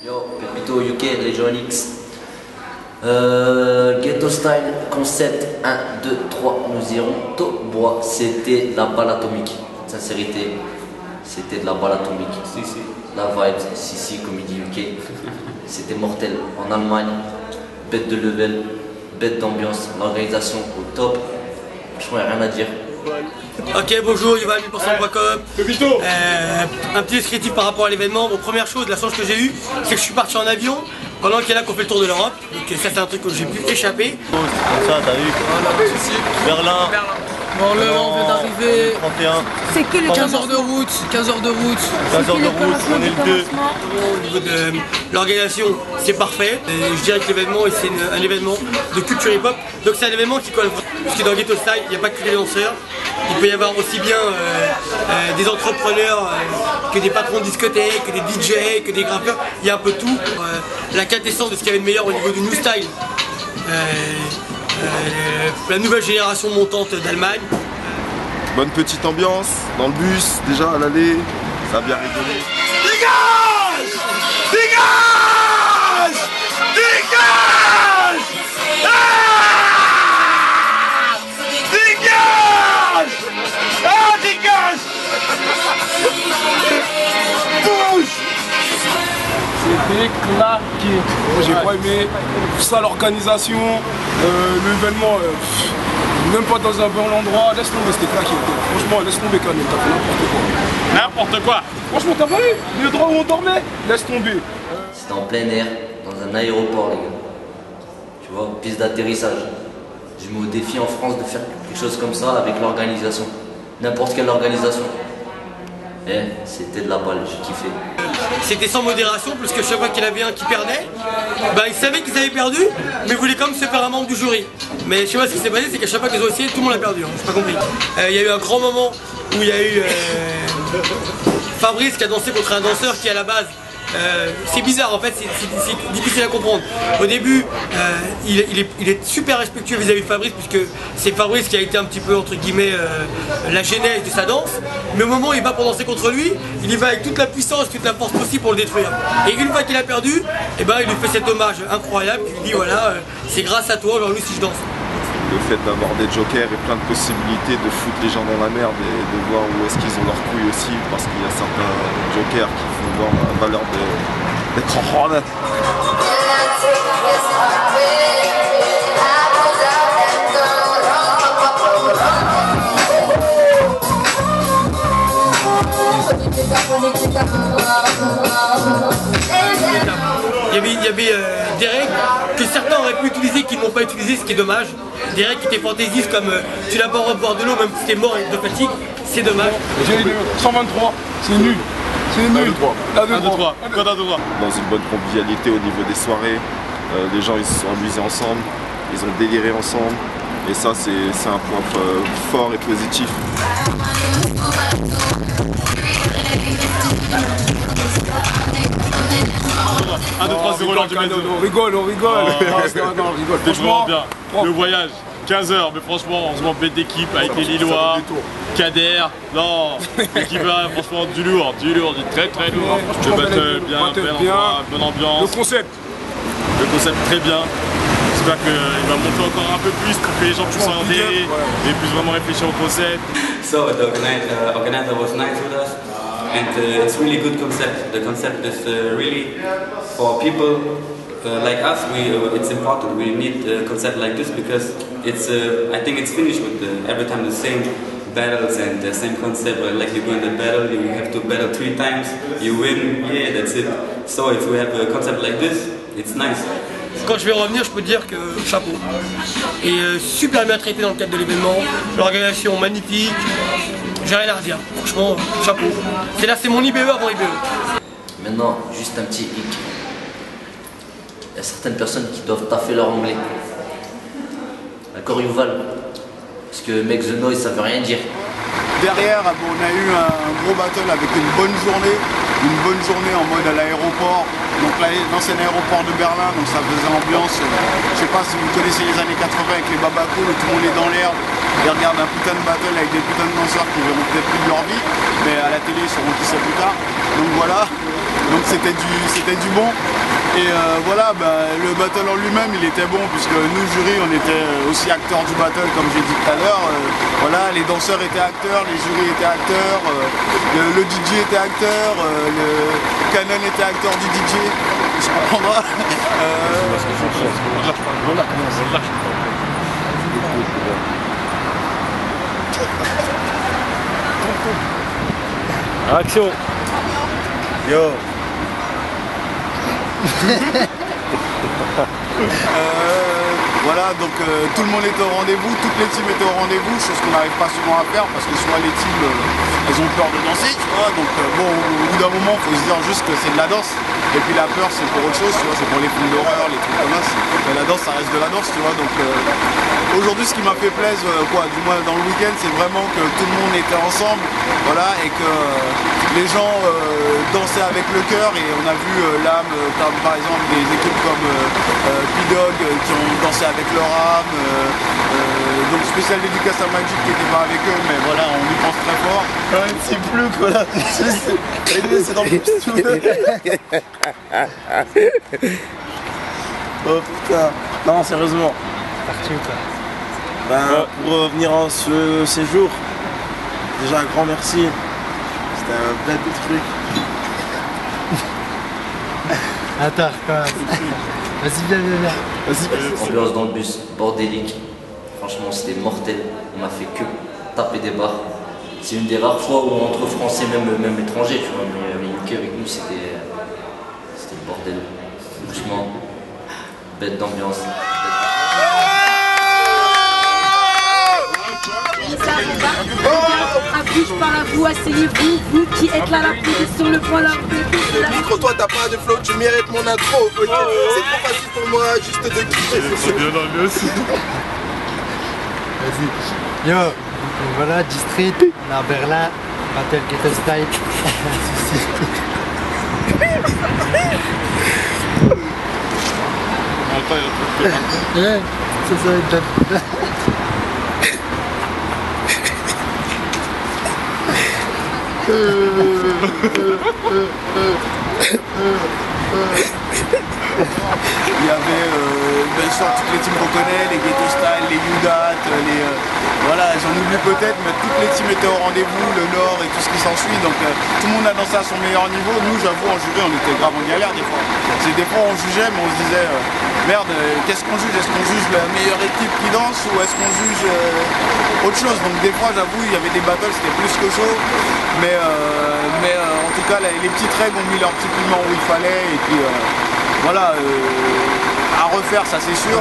Yo, Pepito UK, Région X. Ghetto Style, concept 1, 2, 3, nous irons tout bois. C'était la balle atomique. Sincérité, c'était de la balle atomique. Si, si. La vibe, si, comme il dit UK. C'était mortel. En Allemagne, bête de level, bête d'ambiance, l'organisation au top. Franchement, il n'y a rien à dire. Ok, bonjour, Yuval, 1000%.com. Un petit descriptif par rapport à l'événement. Bon, première chose, la chance que j'ai eue, c'est que je suis parti en avion pendant qu'il y en a qui ont fait le tour de l'Europe. Donc ça, c'est un truc que j'ai pu échapper. Comme ça, t'as vu quoi. Berlin. Bon, le on vient d'arriver. 31. C'est que les 15 heures de route. 15 heures de route. 15 heures de route, on est le 2. Au niveau de l'organisation, c'est parfait. Et je dirais que l'événement, c'est un événement de culture hip-hop. Donc c'est un événement qui colle. Parce que dans Ghetto Style, il n'y a pas que des danseurs. Il peut y avoir aussi bien des entrepreneurs que des patrons de discothèques, que des DJ, que des graffeurs. Il y a un peu tout. La quintessence de ce qu'il y avait de meilleur au niveau du New Style. La nouvelle génération montante d'Allemagne. Bonne petite ambiance dans le bus, déjà à l'aller, ça a bien rigolé. Dégage! Dégage! Dégage! Ah! Dégage! Ah, dégage! Bouge! C'était claqué. Moi j'ai pas aimé ça, l'organisation, l'événement, même pas dans un bon endroit, laisse tomber, c'était claqué. Franchement, laisse tomber quand même, t'as fait n'importe quoi. N'importe quoi! Franchement, t'as pas vu le droit où on dormait? Laisse tomber. C'était en plein air, dans un aéroport, les gars. Tu vois, piste d'atterrissage. Je me mets au défi en France de faire quelque chose comme ça avec l'organisation. N'importe quelle organisation. Eh, c'était de la balle, j'ai kiffé. C'était sans modération, parce que chaque fois qu'il y en avait un qui perdait, bah, ils savaient qu'ils avaient perdu, mais ils voulaient quand même se faire un membre du jury. Mais je sais pas ce qui s'est passé, c'est qu'à chaque fois qu'ils ont essayé, tout le monde a perdu, hein, j'ai pas compris. Il y a eu un grand moment où il y a eu Fabrice qui a dansé contre un danseur qui à la base, c'est bizarre en fait, c'est difficile à comprendre. Au début, il est super respectueux vis-à-vis de Fabrice, puisque c'est Fabrice qui a été un petit peu entre guillemets la genèse de sa danse. Mais au moment où il va pour danser contre lui, il y va avec toute la puissance, toute la force possible pour le détruire. Et une fois qu'il a perdu, eh ben, il lui fait cet hommage incroyable, il lui dit voilà, c'est grâce à toi aujourd'hui si je danse. Le fait d'avoir des jokers et plein de possibilités de foutre les gens dans la merde et de voir où est-ce qu'ils ont leurs couilles aussi, parce qu'il y a certains jokers qui font voir la valeur d'être en hornet. Il y avait des règles que certains auraient pu utiliser qui n'ont pas utilisé, ce qui est dommage. Des règles qui étaient fantaisistes comme tu n'as pas le droit de boire de l'eau même si tu es mort de fatigue, c'est dommage. J'ai 123, c'est nul. C'est nul. 1, 2, 3. Code 1, 2, 3. Dans une bonne convivialité au niveau des soirées, les gens ils se sont amusés ensemble, ils ont déliré ensemble, et ça c'est un point fort et positif. 1, 2, 3, 0, l'heure du maison. On rigole. Non, on rigole. Franchement, bien. Le voyage, 15 heures, mais franchement, on se met en bête d'équipe avec les Lillois, Kader. Non, l'équipe là, franchement, du lourd, du très très lourd. Le battle, bien, bonne ambiance. Le concept très bien. J'espère qu'il va monter encore un peu plus pour que les gens puissent en adhérer et puissent vraiment réfléchir au concept. So the organizer was nice with us, and it's really good concept. The concept is really for people like us, it's important. We need a concept like this because it's. I think it's finished with every time the same battles and the same concept. Like you go in the battle, you have to battle 3 times, you win, yeah, that's it. So if we have a concept like this, it's nice. Quand je vais revenir, je peux te dire que chapeau. Et super bien traité dans le cadre de l'événement. L'organisation magnifique. J'ai rien à redire. Franchement, chapeau. C'est mon IBE avant IBE. Maintenant, juste un petit hic. Il y a certaines personnes qui doivent taffer leur anglais. D'accord, Yuval? Parce que make the noise, ça veut rien dire. Derrière, on a eu un gros battle avec une bonne journée en mode à l'aéroport. Donc l'ancien aéroport de Berlin, donc ça faisait ambiance. Je sais pas si vous connaissez les années 80 avec les babacos, où tout le monde est dans l'herbe. Ils regardent un putain de battle avec des putains de danseurs qui verront peut-être plus de leur vie, mais à la télé ils sauront qui c'est plus tard. Donc voilà, donc c'était du bon. Et voilà, le battle en lui-même il était bon puisque nous jury on était aussi acteurs du battle comme j'ai dit tout à l'heure. Voilà, les danseurs étaient acteurs, les jurys étaient acteurs, le DJ était acteur, le Canon était acteur du DJ, je comprendra. Action. Yo. Voilà, donc tout le monde était au rendez-vous, toutes les teams étaient au rendez-vous, chose qu'on n'arrive pas souvent à faire parce que souvent les teams elles ont peur de danser, tu vois, donc bon, au bout d'un moment il faut se dire juste que c'est de la danse et puis la peur c'est pour autre chose, tu vois, c'est pour les films d'horreur, les trucs comme ça, mais la danse ça reste de la danse, tu vois, donc aujourd'hui ce qui m'a fait plaisir, du moins dans le week-end, c'est vraiment que tout le monde était ensemble, voilà, et que les gens dansaient avec le cœur et on a vu l'âme, comme par exemple des équipes comme P-Dog qui ont dansé avec leur âme, donc spécial dédicace à Magic qui n'était pas avec eux, mais voilà, on y pense très fort. C'est plus quoi là. C'est dans le oh putain. Non, sérieusement. Parti ou pas? Pour revenir en ce séjour, déjà un grand merci. C'était un bête de truc. Attends, quand même. Vas-y, viens. Vas-y. Ambiance dans le bus, bordélique. Franchement, c'était mortel. On a fait que taper des barres. C'est une des rares fois où entre Français, même étrangers, tu vois, mais UK avec nous, c'était le bordel. Franchement, bête d'ambiance. Affiche par la voix, asseyez-vous, vous qui êtes là, la police sur le point là. Micro-toi, t'as pas de flow, tu mérites mon intro, ok. C'est trop facile pour moi, juste de kiffer. C'est bien l'ambiance. Vas-y. Yo, voilà, District, on est à Berlin, Battle Ghetto Style. Ouais, ça va être bien. Il y avait bien sûr toutes les teams qu'on connaît, les Ghetto Style, les Udat, voilà, j'en oublie peut-être, mais toutes les teams étaient au rendez-vous, le Nord et tout ce qui s'ensuit, donc tout le monde a dansé à son meilleur niveau. Nous, j'avoue, en jury, on était grave en galère des fois. Des fois, on jugeait, mais on se disait, merde, qu'est-ce qu'on juge? Est-ce qu'on juge la meilleure équipe qui danse ou est-ce qu'on juge autre chose? Donc des fois, j'avoue, il y avait des battles, c'était plus que chaud, mais en tout cas, les petites règles ont mis leur petit piment où il fallait, et puis voilà, à refaire, ça c'est sûr.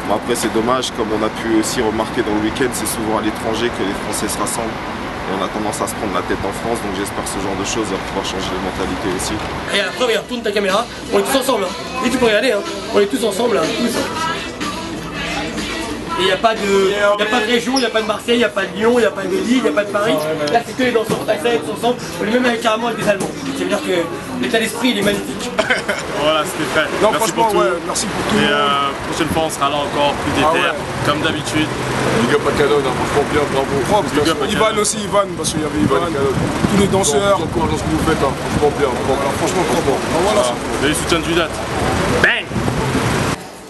Bon, après c'est dommage, comme on a pu aussi remarquer dans le week-end, c'est souvent à l'étranger que les Français se rassemblent. Et on a tendance à se prendre la tête en France, donc j'espère que ce genre de choses va pouvoir changer les mentalités aussi. Et à la preuve, regarde, tourne ta caméra, on est tous ensemble. Hein. Et tu peux regarder, hein. On est tous ensemble, là, tous. Et il n'y a pas de région, il n'y a pas de Marseille, il n'y a pas de Lyon, il n'y a pas de Lille, il n'y a pas de Paris. Là, c'est que les danseurs, on est tous ensemble. On est même avec, carrément avec des Allemands. Ça veut dire que l'état d'esprit, il est magnifique. Voilà, c'était fait. Non, merci franchement, pour tout. ouais, merci pour tout. Et prochaine fois, on sera là encore plus déter, comme d'habitude. Big up à Canon, franchement bien, bravo. Ivan aussi, Ivan, parce qu'il y avait Ivan. Tous les danseurs. Encore dans ce que vous faites, franchement bien. Franchement, trop bon. Voilà. Et les soutiens du date. Bang!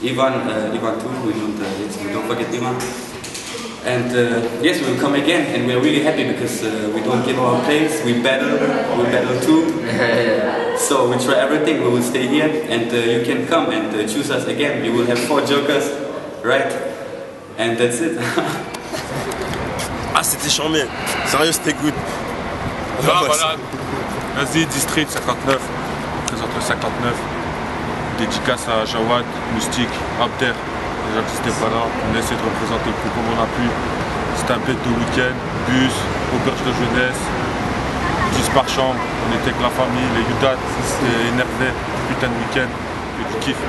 Ivan too, we don't forget Ivan. And yes, we will come again, and we are really happy because we don't give our place. We battle too. So we try everything. We will stay here, and you can come and choose us again. You will have 4 jokers, right? And that's it. Ah, c'était charmé. Sérieux, c'était good. Ah, voilà. Vas-y, District 59. On présente le 59. Dédicace à Jawad, Moustique, Abder. Déjà que c'était pas là, on essaie de représenter le plus comme on a pu. C'était un bête de week-end, bus, auberge de jeunesse, 10 par chambre, on était avec la famille, les Yudat, c'était énervé, putain de week-end, et du kiff.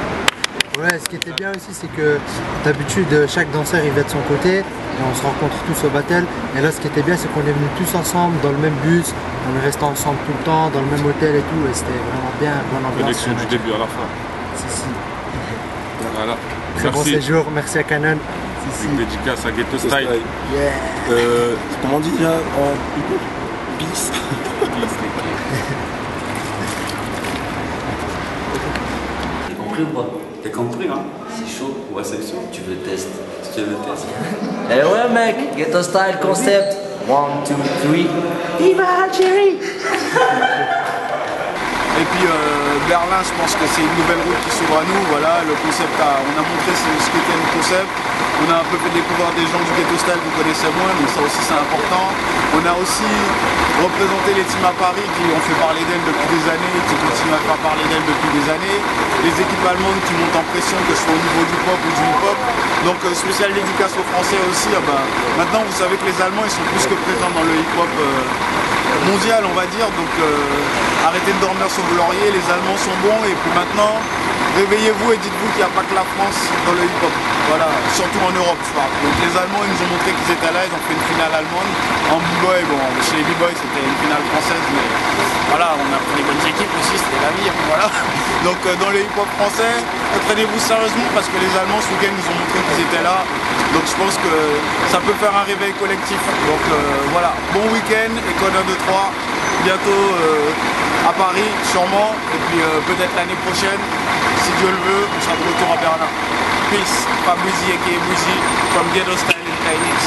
Ouais, ce qui était bien aussi, c'est que d'habitude, chaque danseur il va de son côté, et on se rencontre tous au battle. Et là, ce qui était bien, c'est qu'on est venus tous ensemble, dans le même bus, on est restés ensemble tout le temps, dans le même hôtel et tout, et c'était vraiment bien, bonne ambiance. Connexion du début à la fin. Si. Voilà. Très bon séjour, merci à Canon. Une dédicace à Ghetto Style. Yeah. Comment on dit déjà en peace? T'as compris ou pas? T'as compris, hein? C'est chaud. Ouais, c'est chaud. Tu veux test? Tu veux test? Eh ouais mec, Ghetto Style concept. 1, 2, 3. Viva Algérie! Et puis Berlin, je pense que c'est une nouvelle route qui s'ouvre à nous. Voilà, le concept, on a montré ce qu'était le concept. On a un peu fait découvrir des gens du Ghetto Style que vous connaissez moins, donc ça aussi c'est important. On a aussi représenté les teams à Paris qui ont fait parler d'elles depuis des années, qui continuent à faire parler d'elles depuis des années. Les équipes allemandes qui montent en pression, que ce soit au niveau du pop ou du hip-hop. Donc spécial dédicace aux Français aussi. Maintenant vous savez que les Allemands ils sont plus que présents dans le hip-hop mondial, on va dire. Donc arrêtez de dormir sur vos lauriers, les Allemands sont bons et puis maintenant réveillez-vous et dites-vous qu'il n'y a pas que la France dans le hip-hop. Voilà, surtout en Europe, je parle. Donc les Allemands, ils nous ont montré qu'ils étaient là, ils ont fait une finale allemande. En b-boy, bon, chez les b-boys, c'était une finale française, mais voilà, on a pris les bonnes équipes aussi, c'était la vie, voilà. Donc dans le hip-hop français, entraînez-vous sérieusement parce que les Allemands, ce week-end, nous ont montré qu'ils étaient là. Donc je pense que ça peut faire un réveil collectif. Donc voilà, bon week-end, École 1, 2, 3, bientôt à Paris, sûrement, et puis peut-être l'année prochaine, si Dieu le veut, on sera de retour à Berlin. Peace, Fabrizi aka Bouzy, from Ghetto Style in KX.